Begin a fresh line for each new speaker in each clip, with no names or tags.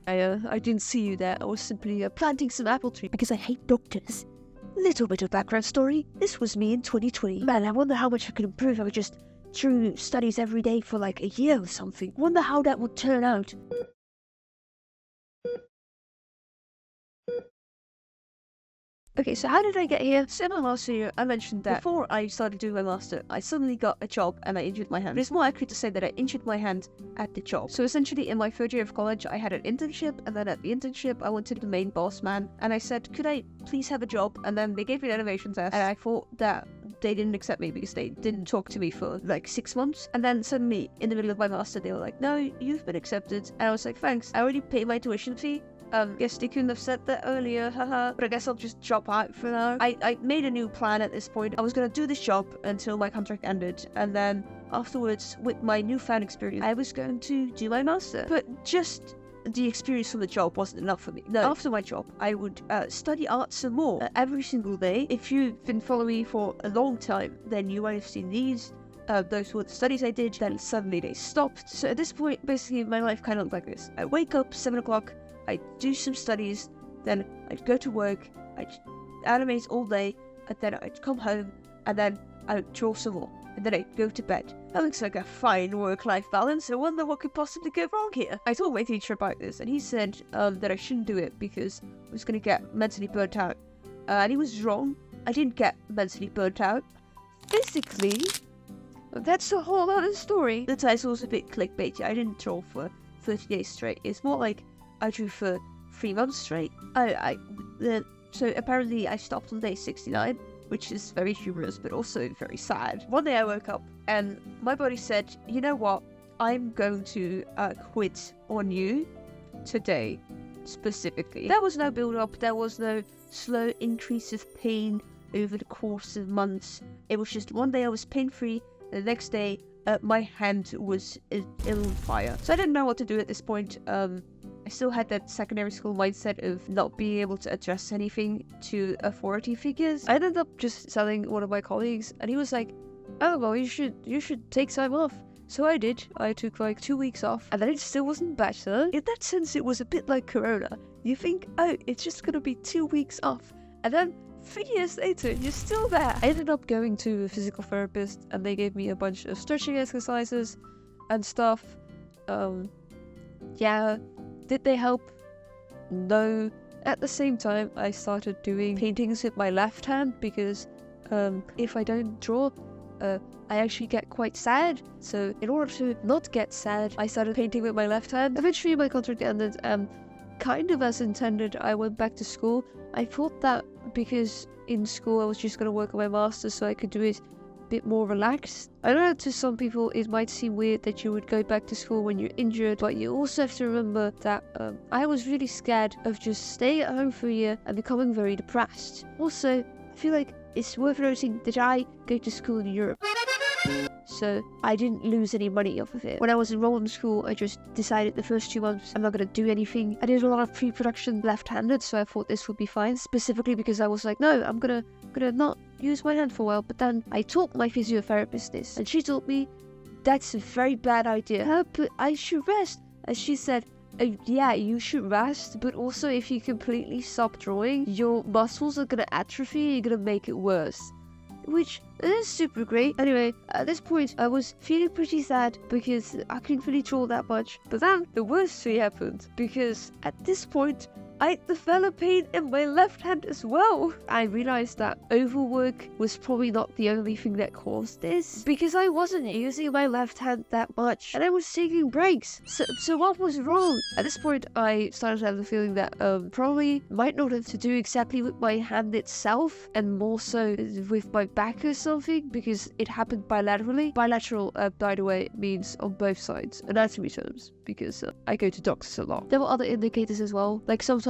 I didn't see you there. I was simply planting some apple trees because I hate doctors. Little bit of background story. This was me in 2020. Man, I wonder how much I could improve if I could just do studies every day for like a year or something. Wonder how that would turn out. Okay, so how did I get here? So in my last video, I mentioned that before I started doing my master, I suddenly got a job and I injured my hand. But it's more accurate to say that I injured my hand at the job. So essentially, in my third year of college, I had an internship, and then at the internship, I went to the main boss man, and I said, could I please have a job? And then they gave me an innovation test, and I thought that they didn't accept me because they didn't talk to me for like 6 months. And then suddenly, in the middle of my master, they were like, no, you've been accepted. And I was like, thanks, I already paid my tuition fee. Guess they couldn't have said that earlier, haha. But I guess I'll just drop out for now. I made a new plan at this point. I was gonna do this job until my contract ended, and then afterwards, with my newfound experience, I was going to do my master. But just the experience from the job wasn't enough for me. No, after my job, I would study art some more every single day. If you've been following me for a long time, then you might have seen these. Those were the studies I did, then suddenly they stopped. So at this point, basically, my life kind of looked like this. I wake up 7 o'clock, I'd do some studies, then I'd go to work, I'd animate all day, and then I'd come home, and then I'd draw some more, and then I'd go to bed. That looks like a fine work-life balance. I wonder what could possibly go wrong here. I told my teacher about this, and he said that I shouldn't do it because I was going to get mentally burnt out. And he was wrong. I didn't get mentally burnt out. Physically, that's a whole other story. The title's a bit clickbaity. I didn't draw for 30 days straight. It's more like I drew for 3 months straight. So apparently I stopped on day 69, which is very humorous but also very sad. One day I woke up and my body said, you know what, I'm going to quit on you today, specifically. There was no build-up, there was no slow increase of pain over the course of months. It was just one day I was pain-free, and the next day my hand was on fire. So I didn't know what to do at this point. I still had that secondary school mindset of not being able to address anything to authority figures. I ended up just telling one of my colleagues, and he was like, oh, well, you should take time off. So I did. I took like 2 weeks off, and then it still wasn't better. In that sense, it was a bit like Corona. You think, oh, it's just gonna be 2 weeks off, and then 3 years later, you're still there. I ended up going to a physical therapist, and they gave me a bunch of stretching exercises and stuff. Yeah. Did they help? No. At the same time, I started doing paintings with my left hand because if I don't draw, I actually get quite sad. So in order to not get sad, I started painting with my left hand. Eventually my contract ended, kind of as intended. I went back to school. I thought that because in school I was just going to work on my master's so I could do it bit more relaxed. I know to some people it might seem weird that you would go back to school when you're injured, but you also have to remember that I was really scared of just staying at home for a year and becoming very depressed. Also, I feel like it's worth noting that I go to school in Europe, so I didn't lose any money off of it. When I was enrolled in school, I just decided the first 2 months I'm not going to do anything. I did a lot of pre-production left-handed, so I thought this would be fine, specifically because I was like, no, I'm gonna not use my hand for a while. But then I told my physiotherapist this, and she told me that's a very bad idea. But I should rest. And she said, yeah, you should rest, but also if you completely stop drawing, your muscles are gonna atrophy and you're gonna make it worse. Which is super great. Anyway, at this point, I was feeling pretty sad because I couldn't really draw that much. But then the worst thing happened, because at this point, I developed pain in my left hand as well. I realized that overwork was probably not the only thing that caused this, because I wasn't using my left hand that much and I was taking breaks. So what was wrong? At this point, I started to have the feeling that probably might not have to do exactly with my hand itself and more so with my back or something, because it happened bilaterally. Bilateral, by the way, means on both sides, anatomy terms, because I go to doctors a lot. There were other indicators as well, like sometimes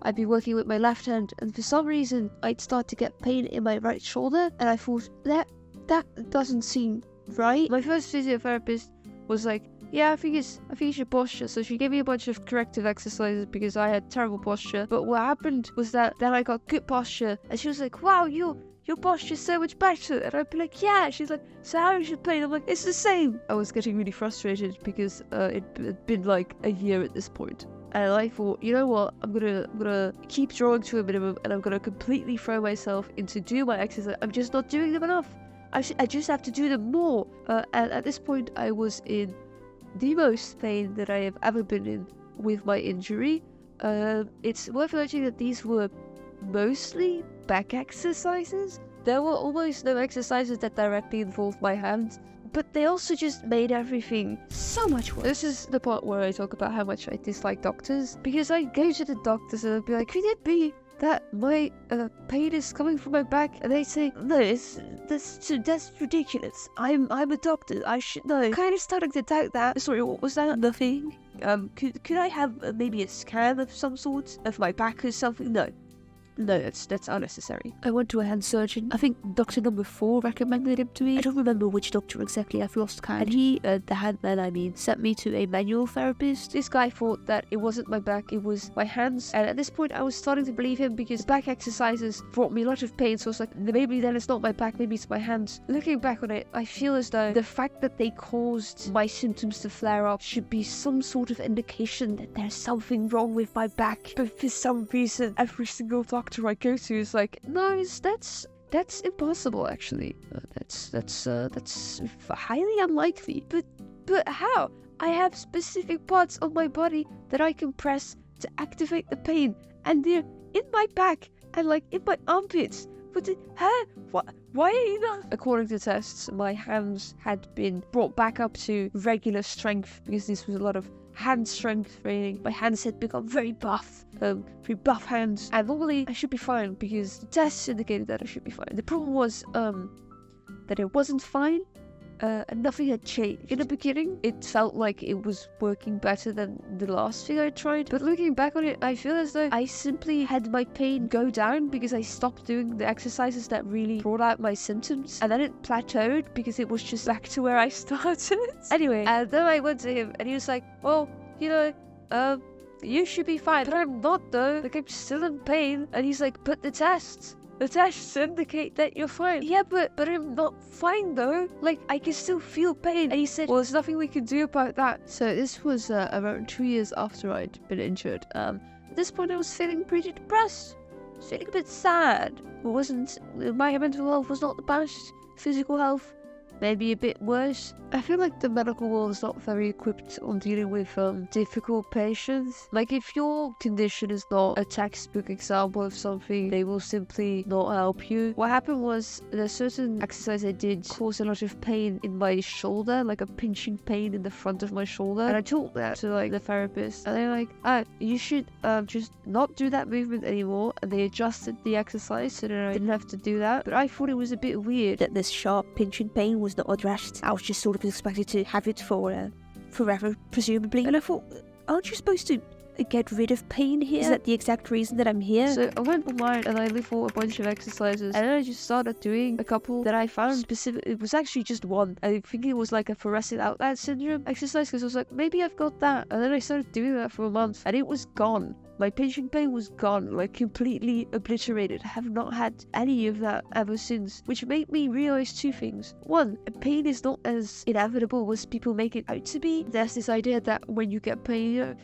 I'd be working with my left hand and for some reason I'd start to get pain in my right shoulder, and I thought that doesn't seem right. My first physiotherapist was like, yeah, I think it's your posture. So she gave me a bunch of corrective exercises because I had terrible posture. But what happened was that then I got good posture, and she was like, wow, your posture's so much better. And I'd be like, yeah. She's like, so how is your pain? I'm like, it's the same. I was getting really frustrated because it'd been like a year at this point. And I thought, you know what, I'm gonna keep drawing to a minimum, and I'm gonna completely throw myself into doing my exercise. I'm just not doing them enough. I just have to do them more. And at this point, I was in the most pain that I have ever been in with my injury. It's worth noting that these were mostly back exercises. There were almost no exercises that directly involved my hands, but they also just made everything so much worse. This is the part where I talk about how much I dislike doctors, because I go to the doctors and I'll be like, could it be that my pain is coming from my back? And they say, no, that's ridiculous. I'm a doctor, I should know. Kind of starting to doubt that. Sorry, what was that? Nothing. Could I have maybe a scan of some sort of my back or something? No, that's unnecessary. I went to a hand surgeon. I think doctor number 4 recommended him to me. I don't remember which doctor exactly, I've lost count. And he, the handman sent me to a manual therapist. This guy thought that it wasn't my back, it was my hands. And at this point I was starting to believe him, because back exercises brought me a lot of pain. So I was like, maybe then it's not my back, maybe it's my hands. Looking back on it, I feel as though the fact that they caused my symptoms to flare up should be some sort of indication that there's something wrong with my back. But for some reason, every single doctor I go to is like, no, that's impossible. Actually, that's highly unlikely. But how? I have specific parts of my body that I can press to activate the pain, and they're in my back and like in my armpits. But why are you not? According to tests, my hands had been brought back up to regular strength, because this was a lot of hand strength training. My hands had become very buff hands, and normally I should be fine, because the tests indicated that I should be fine. The problem was that it wasn't fine, and nothing had changed. In the beginning, it felt like it was working better than the last thing I tried, but looking back on it, I feel as though I simply had my pain go down because I stopped doing the exercises that really brought out my symptoms, and then it plateaued because it was just back to where I started. Anyway, and then I went to him, and he was like, well, you know, you should be fine. But I'm not though, like I'm still in pain. And he's like, but the tests indicate that you're fine. Yeah, but I'm not fine though. Like, I can still feel pain. And he said, well, there's nothing we can do about that. So this was around 2 years after I'd been injured. At this point I was feeling pretty depressed. I was feeling a bit sad. My mental health was not the best. Physical health, maybe a bit worse. I feel like the medical world is not very equipped on dealing with difficult patients. Like, if your condition is not a textbook example of something, they will simply not help you. What happened was, a certain exercise I did caused a lot of pain in my shoulder, like a pinching pain in the front of my shoulder. And I told that to like the therapist, and they're like, you should just not do that movement anymore. And they adjusted the exercise so that I didn't have to do that. But I thought it was a bit weird that this sharp pinching pain was not addressed. I was just sort of expected to have it for forever, presumably. And I thought, aren't you supposed to get rid of pain here? Is that the exact reason that I'm here? So I went online and I looked for a bunch of exercises, and then I just started doing a couple that I found specific. It was actually just one. I think it was like a thoracic outlet syndrome exercise, because I was like, maybe I've got that. And then I started doing that for a month, and it was gone. My pinching pain was gone, like completely obliterated. I have not had any of that ever since, which made me realize 2 things. 1, pain is not as inevitable as people make it out to be. There's this idea that when you get pain,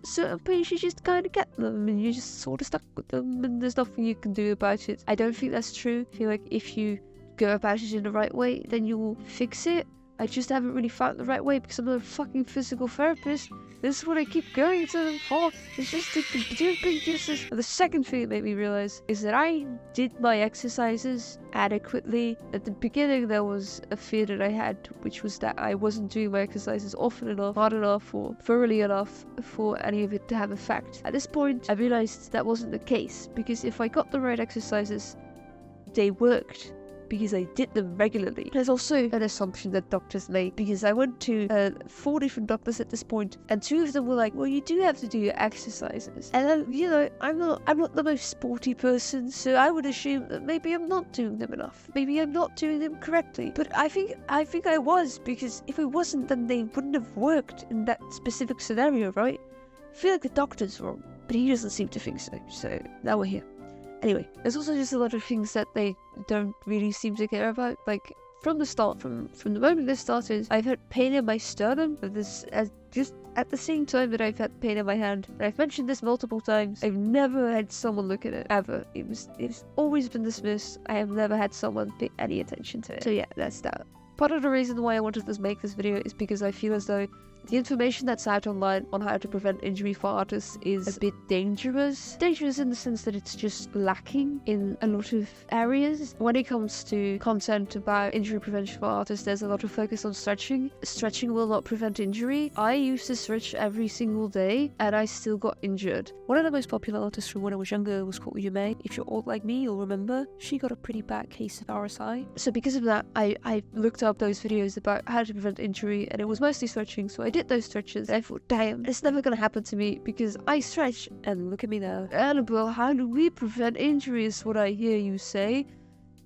certain pains, you just kind of get them and you're just sort of stuck with them and there's nothing you can do about it. I don't think that's true. I feel like if you go about it in the right way, then you will fix it. I just haven't really found the right way because I'm not a fucking physical therapist. This is what I keep going to them for. It's just to do big uses. The second thing that made me realize is that I did my exercises adequately. At the beginning, there was a fear that I had, which was that I wasn't doing my exercises often enough, hard enough, or thoroughly enough for any of it to have effect. At this point, I realized that wasn't the case, because if I got the right exercises, they worked. Because I did them regularly. There's also an assumption that doctors make, because I went to 4 different doctors at this point, and 2 of them were like, well, you do have to do your exercises. And then, I'm not the most sporty person, so I would assume that maybe I'm not doing them enough. Maybe I'm not doing them correctly. But I think I was, because if it wasn't, then they wouldn't have worked in that specific scenario, right? I feel like the doctor's wrong, but he doesn't seem to think so now we're here. Anyway, there's also just a lot of things that they don't really seem to care about. Like, from the start, from the moment this started, I've had pain in my sternum, but this just at the same time that I've had pain in my hand. And I've mentioned this multiple times. I've never had someone look at it, ever. It's always been dismissed. I have never had someone pay any attention to it. So yeah, that's that. Part of the reason why I wanted to make this video is because I feel as though the information that's out online on how to prevent injury for artists is a bit dangerous. Dangerous in the sense that it's just lacking in a lot of areas. When it comes to content about injury prevention for artists, there's a lot of focus on stretching. Stretching will not prevent injury. I used to stretch every single day and I still got injured. One of the most popular artists from when I was younger was called Yume. If you're old like me, you'll remember. She got a pretty bad case of RSI. So because of that, I looked up those videos about how to prevent injury, and it was mostly stretching, so I did those stretches. I thought, damn, it's never gonna happen to me because I stretch, and look at me now. Annabelle, how do we prevent injury is what I hear you say.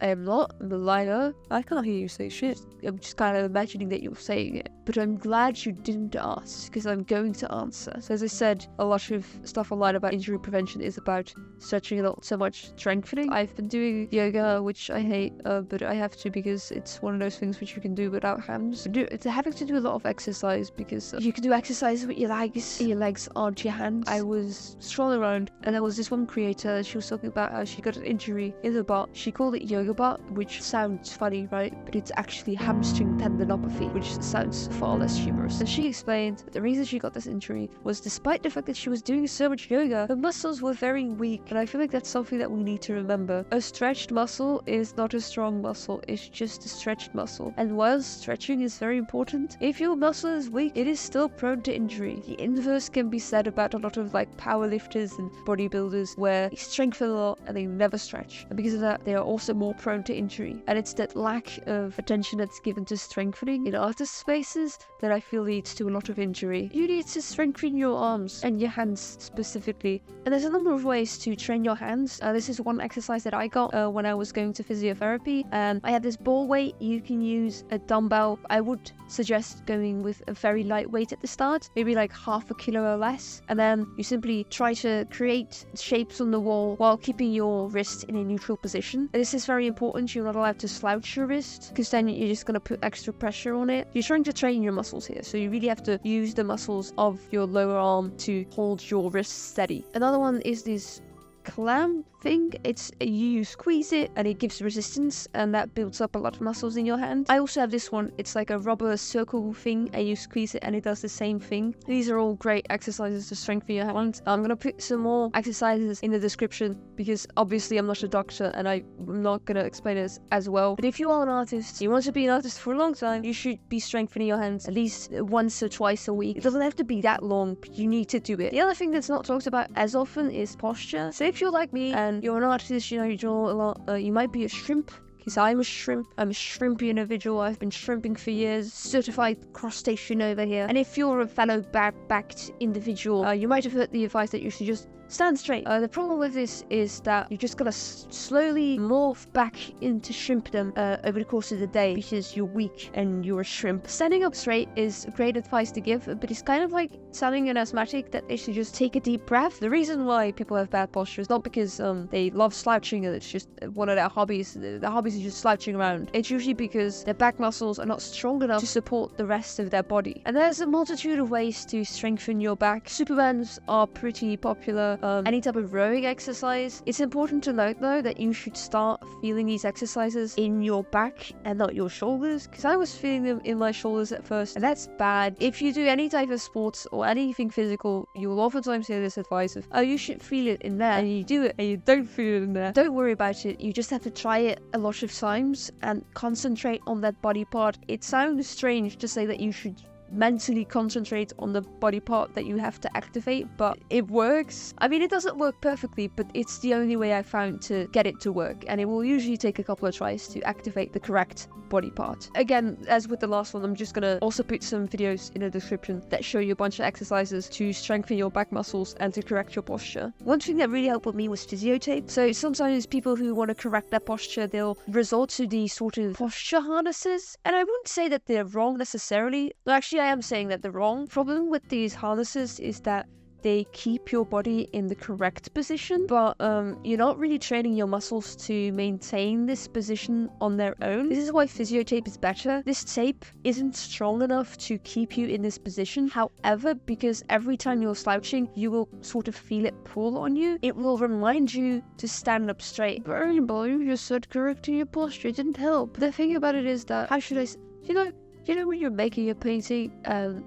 I am not, I'm a liar. I can't hear you say shit. I'm just kind of imagining that you're saying it. But I'm glad you didn't ask, because I'm going to answer. So as I said, a lot of stuff online about injury prevention is about stretching and not so much strengthening. I've been doing yoga, which I hate, but I have to because it's one of those things which you can do without hands. It's having to do a lot of exercise because you can do exercise with your legs, and your legs aren't your hands. I was strolling around and there was this one creator, she was talking about how she got an injury in the butt. She called it yoga butt, which sounds funny, right? But it's actually hamstring tendinopathy, which sounds far less humorous. And she explained that the reason she got this injury was despite the fact that she was doing so much yoga, her muscles were very weak. And I feel like that's something that we need to remember. A stretched muscle is not a strong muscle, it's just a stretched muscle. And while stretching is very important, if your muscle is weak, it is still prone to injury. The inverse can be said about a lot of like powerlifters and bodybuilders where they strengthen a lot and they never stretch. And because of that, they are also more prone to injury. And it's that lack of attention that's given to strengthening in artist spaces that I feel leads to a lot of injury. You need to strengthen your arms and your hands specifically. And there's a number of ways to train your hands. This is one exercise that I got when I was going to physiotherapy. And I had this ball weight. You can use a dumbbell. I would suggest going with a very light weight at the start, maybe like half a kilo or less. And then you simply try to create shapes on the wall while keeping your wrist in a neutral position. This is very important. You're not allowed to slouch your wrist because then you're just going to put extra pressure on it. You're trying to train your muscles here, so you really have to use the muscles of your lower arm to hold your wrist steady. Another one is this clamp thing. It's you squeeze it and it gives resistance, and that builds up a lot of muscles in your hand. I also have this one. It's like a rubber circle thing and you squeeze it and it does the same thing. These are all great exercises to strengthen your hands. I'm gonna put some more exercises in the description because obviously I'm not a doctor and I'm not gonna explain this as well. But if you are an artist, you want to be an artist for a long time, you should be strengthening your hands at least once or twice a week. It doesn't have to be that long, but you need to do it. The other thing that's not talked about as often is posture. So if you're like me and you're an artist, you know, you draw a lot, you might be a shrimp, because I'm a shrimp. I'm a shrimpy individual. I've been shrimping for years, certified crustacean over here. And if you're a fellow backed individual, you might have heard the advice that you should just stand straight. The problem with this is that you're just gonna slowly morph back into shrimpdom over the course of the day because you're weak and you're a shrimp. Standing up straight is great advice to give, but it's kind of like telling an asthmatic that they should just take a deep breath. The reason why people have bad posture is not because they love slouching and it's just one of their hobbies. Their hobbies is just slouching around. It's usually because their back muscles are not strong enough to support the rest of their body. And there's a multitude of ways to strengthen your back. Supermans are pretty popular. Any type of rowing exercise. It's important to note though that you should start feeling these exercises in your back and not your shoulders, because I was feeling them in my shoulders at first and that's bad. If you do any type of sports or anything physical, you will oftentimes hear this advice of, oh, you should feel it in there, and you do it and you don't feel it in there. Don't worry about it. You just have to try it a lot of times and concentrate on that body part. It sounds strange to say that you should mentally concentrate on the body part that you have to activate, but it works. I mean, it doesn't work perfectly, but it's the only way I found to get it to work, and it will usually take a couple of tries to activate the correct body part. Again, as with the last one, I'm just gonna also put some videos in the description that show you a bunch of exercises to strengthen your back muscles and to correct your posture. One thing that really helped me was physiotape. So sometimes people who want to correct their posture, they'll resort to these sort of posture harnesses, and I wouldn't say that they're wrong necessarily. No, actually I am saying that they're wrong. Problem with these harnesses is that they keep your body in the correct position, but you're not really training your muscles to maintain this position on their own. This is why physio tape is better. This tape isn't strong enough to keep you in this position. However, because every time you're slouching, you will sort of feel it pull on you, it will remind you to stand up straight. But you just said correcting your posture, it didn't help. The thing about it is that, how should I you know when you're making a painting and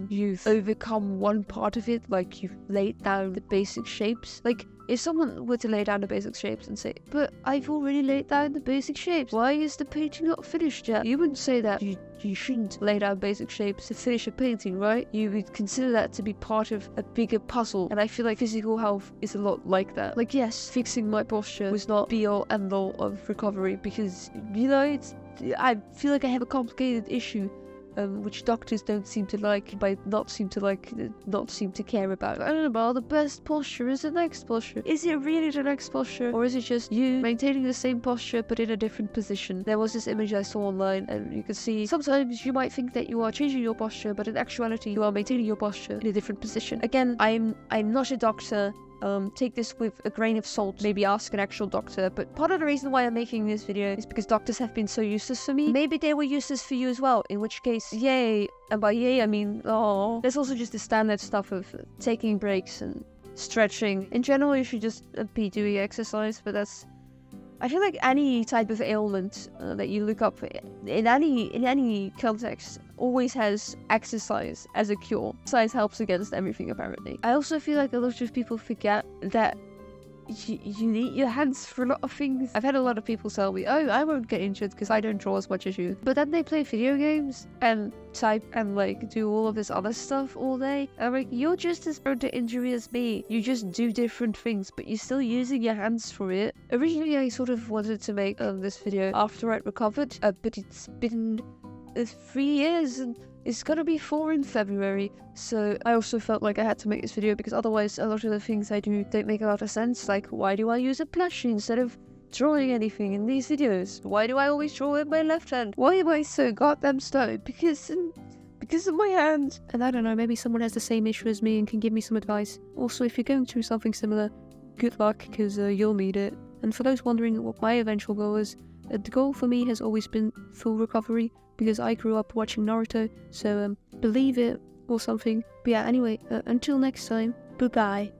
you've overcome one part of it, like you've laid down the basic shapes? Like, if someone were to lay down the basic shapes and say, but I've already laid down the basic shapes, why is the painting not finished yet? You wouldn't say that. You shouldn't lay down basic shapes to finish a painting, right? You would consider that to be part of a bigger puzzle. And I feel like physical health is a lot like that. Like, yes, fixing my posture was not be all and all of recovery, because, I feel like I have a complicated issue, which doctors don't seem to like, not seem to care about. I don't know about the best posture is the next posture. Is it really the next posture, or is it just you maintaining the same posture but in a different position? There was this image I saw online, and you can see sometimes you might think that you are changing your posture, but in actuality you are maintaining your posture in a different position. Again, I'm not a doctor. Take this with a grain of salt, maybe ask an actual doctor, but part of the reason why I'm making this video is because doctors have been so useless for me. Maybe they were useless for you as well, in which case, yay. And by yay, I mean, oh. There's also just the standard stuff of taking breaks and stretching. In general, you should just be doing exercise, but I feel like any type of ailment that you look up in any context always has exercise as a cure. Exercise helps against everything, apparently. I also feel like a lot of people forget that you need your hands for a lot of things. I've had a lot of people tell me, oh, I won't get injured because I don't draw as much as you. But then they play video games and type and do all of this other stuff all day. I'm like, you're just as prone to injury as me. You just do different things, but you're still using your hands for it. Originally, I sort of wanted to make this video after I'd recovered, but it's been 3 years and it's gonna be 4 in February, so I also felt like I had to make this video because otherwise a lot of the things I do don't make a lot of sense. Like, why do I use a plushie instead of drawing anything in these videos? Why do I always draw with my left hand? Why am I so goddamn slow? Because of my hand. And I don't know, maybe someone has the same issue as me and can give me some advice. Also, if you're going through something similar, good luck, because you'll need it. And for those wondering what my eventual goal is, the goal for me has always been full recovery, because I grew up watching Naruto, so believe it or something. But yeah, anyway, until next time, bye-bye.